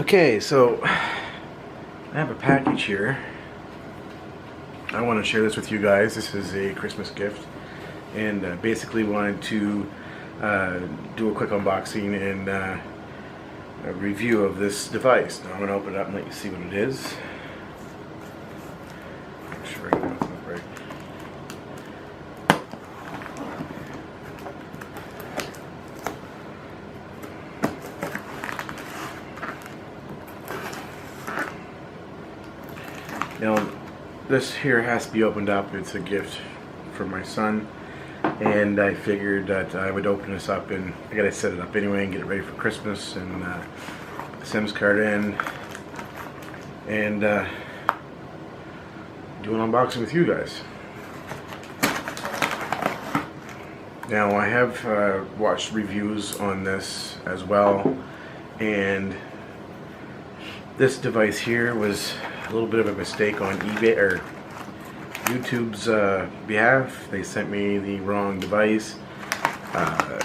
Okay, so I have a package here. I want to share this with you guys. This is a Christmas gift, and basically wanted to do a quick unboxing and a review of this device. Now I'm going to open it up and let you see what it is. Make sure I can open it right. Now, this here has to be opened up. It's a gift from my son, and I figured that I would open this up, and I gotta set it up anyway and get it ready for Christmas, and put the SIMS card in, and do an unboxing with you guys. Now, I have watched reviews on this as well, and this device here was a little bit of a mistake on eBay or YouTube's behalf. They sent me the wrong device. The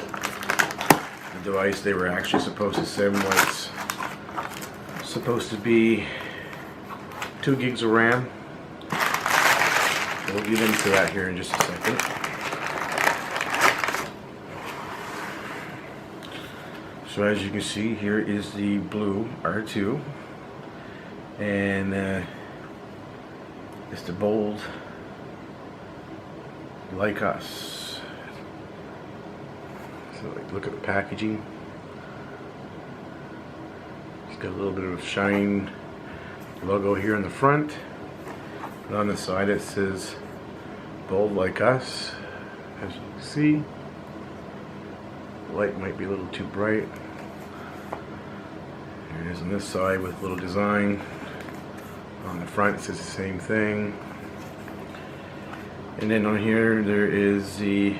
device they were actually supposed to send was supposed to be 2 gigs of RAM. We'll get into that here in just a second. So as you can see, here is the BLU R2. And it's the bold like us. So look at the packaging. It's got a little bit of shine logo here in the front, but on the side it says bold like us. As you can see, the light might be a little too bright. Here it is on this side with a little design. On the front it says the same thing, and then on here there is the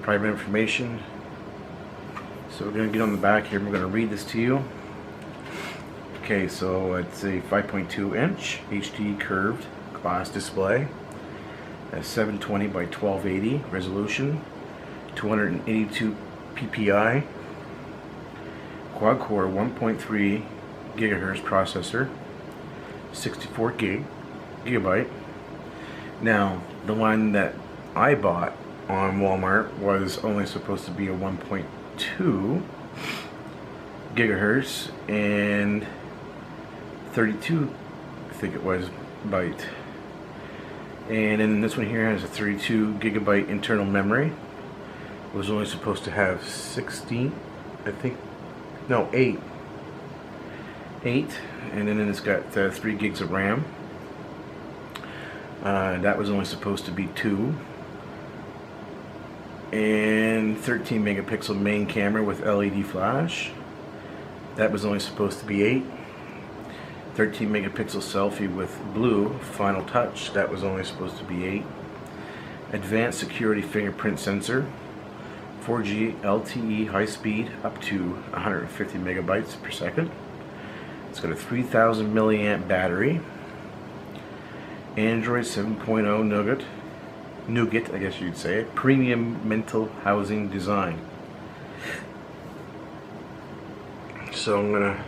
private information. So we're going to get on the back here and we're going to read this to you. Okay, so it's a 5.2 inch HD curved glass display, a 720 by 1280 resolution, 282 ppi, quad core 1.3 gigahertz processor, 64 gigabyte. Now, the one that I bought on Walmart was only supposed to be a 1.2 gigahertz and 32, I think it was, byte. And then this one here has a 32 gigabyte internal memory. It was only supposed to have 16, I think, no, 8, and then it's got 3 gigs of RAM. That was only supposed to be 2, and 13 megapixel main camera with LED flash. That was only supposed to be 8. 13 megapixel selfie with BLU final touch. That was only supposed to be 8. Advanced security fingerprint sensor. 4G LTE high speed up to 150 megabytes per second. It's got a 3000 milliamp battery. Android 7.0 nougat, I guess you'd say it. Premium mental housing design. So I'm gonna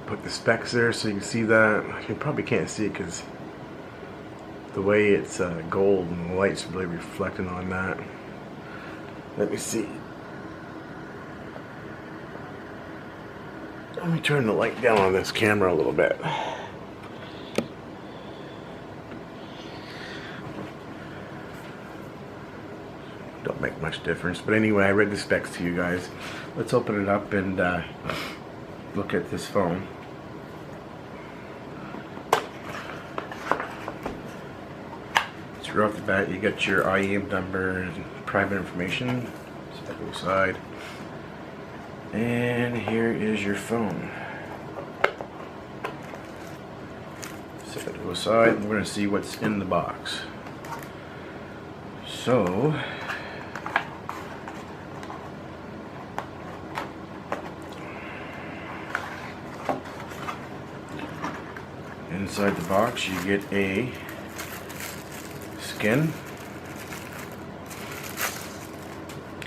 put the specs there so you can see that. You probably can't see it because the way it's gold and the light's really reflecting on that. Let me see. Let me turn the light down on this camera a little bit. Don't make much difference, but anyway, I read the specs to you guys. Let's open it up and look at this phone. So right off the bat, you got your IEM number and private information. Step aside. And here is your phone. Set it to the side, and we're going to see what's in the box. So, inside the box you get a skin,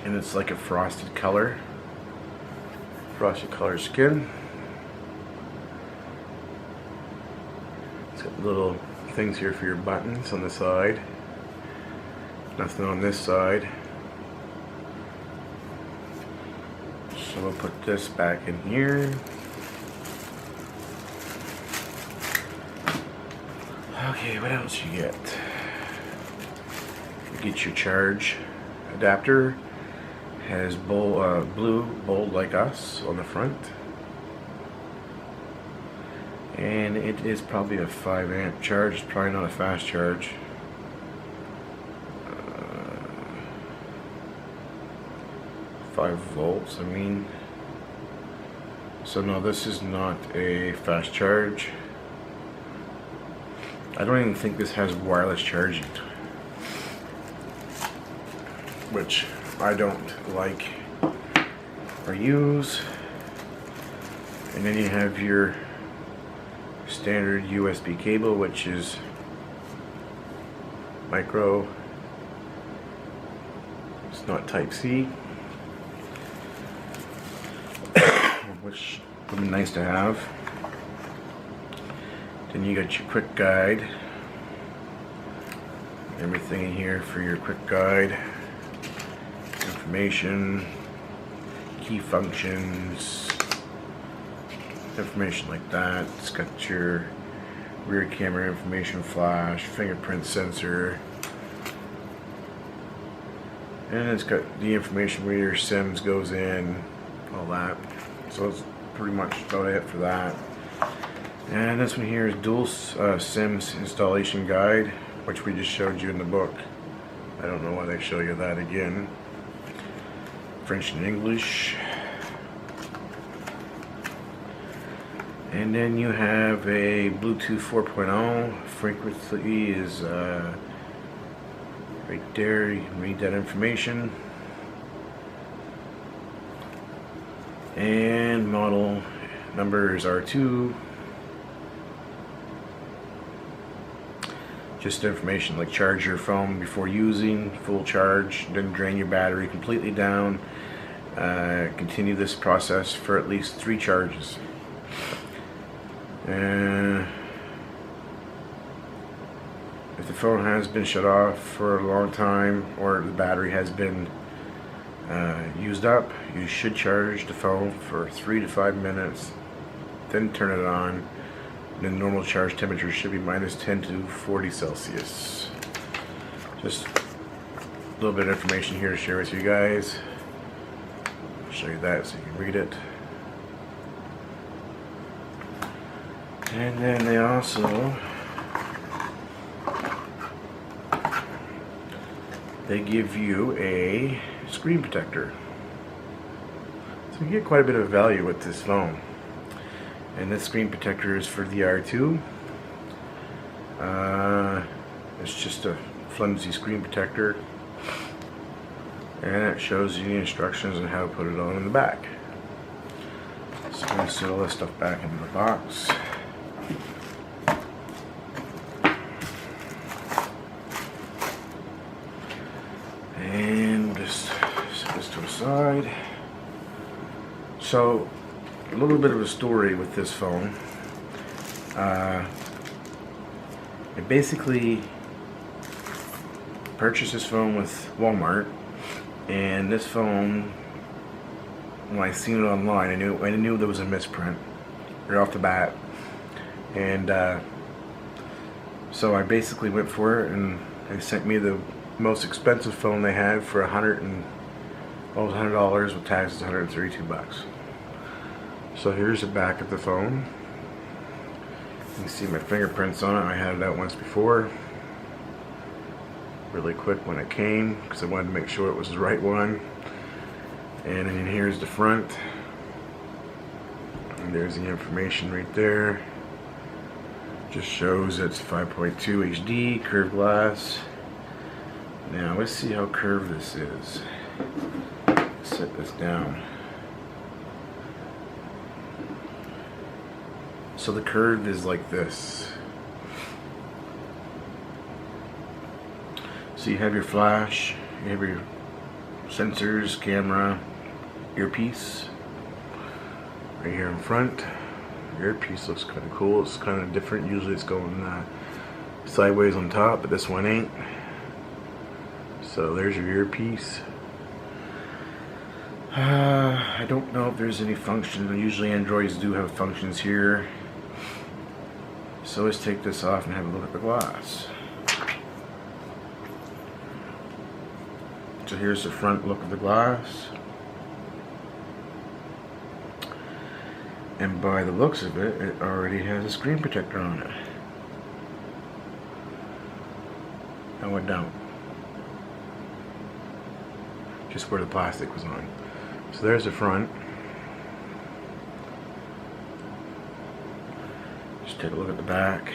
and it's like a frosted color. frosty colored skin. It's got little things here for your buttons on the side. Nothing on this side. So we'll put this back in here. Okay, what else you get? You get your charge adapter. Has blue bold like us on the front. And it is probably a 5 amp charge. It's probably not a fast charge. 5 volts, I mean. So no, this is not a fast charge. I don't even think this has wireless charging, which I don't like or use. And then you have your standard USB cable, which is micro. It's not Type-C, which would be nice to have. Then you got your quick guide. Everything in here for your quick guide. Information, key functions, information like that. It's got your rear camera information flash, fingerprint sensor, and it's got the information where your SIMs goes in, all that. So it's pretty much about it for that. And this one here is dual SIMs installation guide, which we just showed you in the book. I don't know why they show you that again. French and English. And then you have a Bluetooth 4.0. Frequency is right there. You can read that information. And model number is R2. Just information like charge your phone before using, full charge, then drain your battery completely down. Continue this process for at least 3 charges. If the phone has been shut off for a long time or the battery has been used up, you should charge the phone for 3 to 5 minutes, then turn it on. The normal charge temperature should be minus 10 to 40 Celsius. Just a little bit of information here to share with you guys. I'll show you that so you can read it. And then they also give you a screen protector. So you get quite a bit of value with this phone. And this screen protector is for the R2. It's just a flimsy screen protector, and it shows you the instructions on how to put it on in the back. So I'm going to set all this stuff back into the box. And we'll just set this to the side. So a little bit of a story with this phone. I basically purchased this phone with Walmart, and this phone, when I seen it online, I knew there was a misprint right off the bat, and so I basically went for it, and they sent me the most expensive phone they had for $100 with taxes, $132. So here's the back of the phone. You can see my fingerprints on it. I had it out once before. Really quick when it came, because I wanted to make sure it was the right one. And then here's the front. And there's the information right there. Just shows it's 5.2 HD, curved glass. Now let's see how curved this is. Set this down. So the curve is like this. So you have your flash, you have your sensors, camera, earpiece. right here in front. Your earpiece looks kind of cool. It's kind of different. Usually it's going sideways on top, but this one ain't. So there's your earpiece. I don't know if there's any functions. Usually Androids do have functions here. So let's take this off and have a look at the glass. So here's the front look of the glass. And by the looks of it, it already has a screen protector on it. No, it don't. Just where the plastic was on. So there's the front. Just take a look at the back.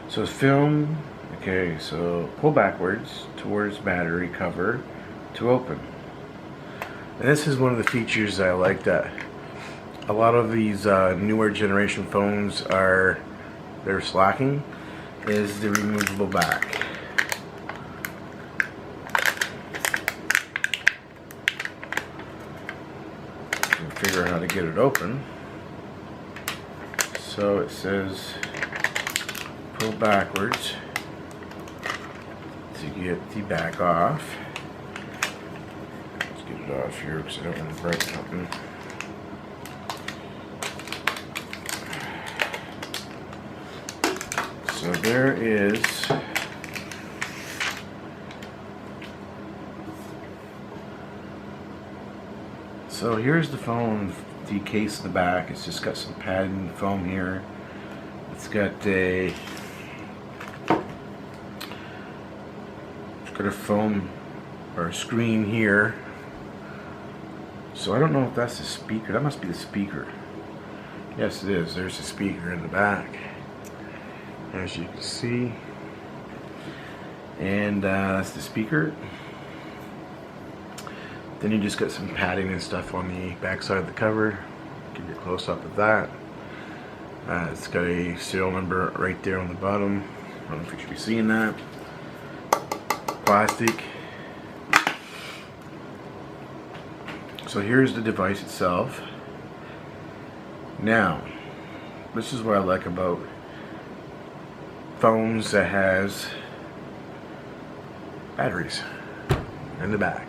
So it's film. Okay, so pull backwards towards battery cover to open. And this is one of the features that I like, that a lot of these newer generation phones they're slacking, is the removable back. Figure out how to get it open. So it says pull backwards to get the back off. Let's get it off here because I don't want to break something. So there is so here's the phone, the case in the back. It's just got some padding foam here. It's got a foam or a screen here. So I don't know if that's the speaker. That must be the speaker. Yes, it is. There's a speaker in the back, as you can see. And that's the speaker. Then you just got some padding and stuff on the back side of the cover. Give you a close up of that. It's got a serial number right there on the bottom. I don't know if you should be seeing that. Plastic. So here's the device itself. Now, this is what I like about phones that has batteries in the back.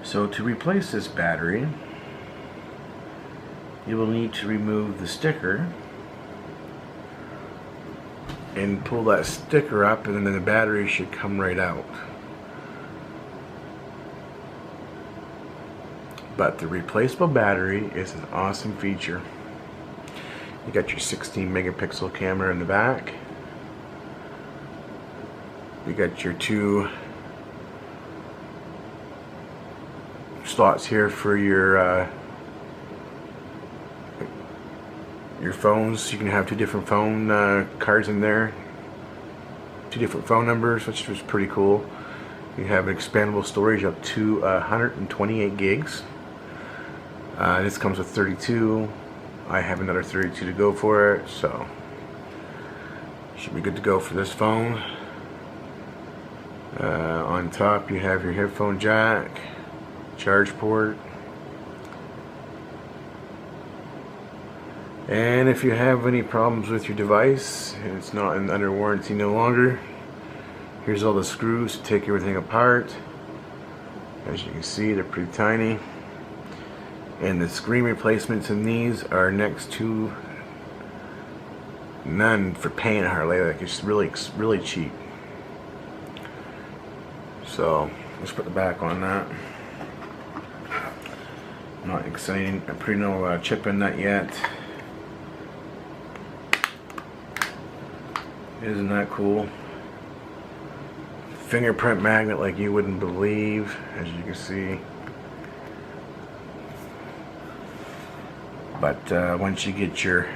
So to replace this battery, you will need to remove the sticker and pull that sticker up, and then the battery should come right out. But the replaceable battery is an awesome feature. You got your 16 megapixel camera in the back. You got your 2 slots here for your phones. You can have 2 different phone cards in there, 2 different phone numbers, which was pretty cool. You have an expandable storage up to 128 gigs. This comes with 32. I have another 32 to go for it, so should be good to go for this phone. On top you have your headphone jack, charge port. And if you have any problems with your device and it's not under warranty no longer, here's all the screws to take everything apart. As you can see, they're pretty tiny. And the screen replacements in these are next to none for paying hardly. Like, it's really cheap. So let's put the back on that. Not exciting. I put no chip in that yet. Isn't that cool? Fingerprint magnet like you wouldn't believe, as you can see. But once you get through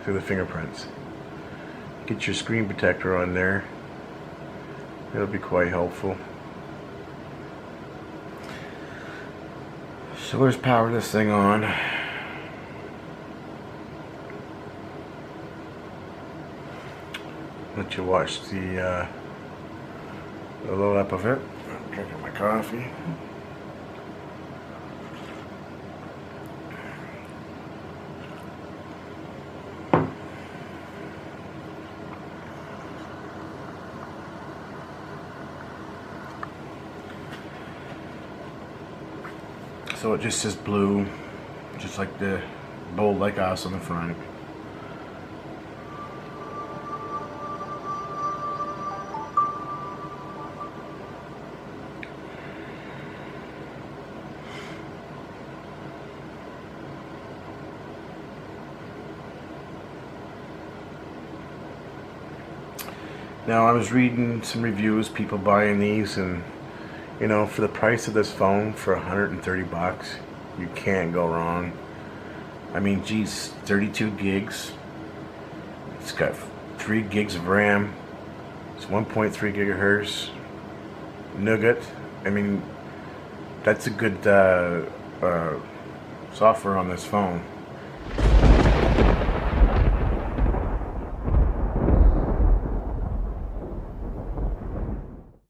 the fingerprints, get your screen protector on there. It'll be quite helpful. So let's power this thing on. Let you watch the load up of it. I'm drinking my coffee. So it just says blue, just like the bold like us on the front. Now I was reading some reviews, people buying these, and you know, for the price of this phone, for 130 bucks, you can't go wrong. I mean, geez, 32 gigs. It's got 3 gigs of RAM. It's 1.3 gigahertz. Nougat. I mean, that's a good software on this phone.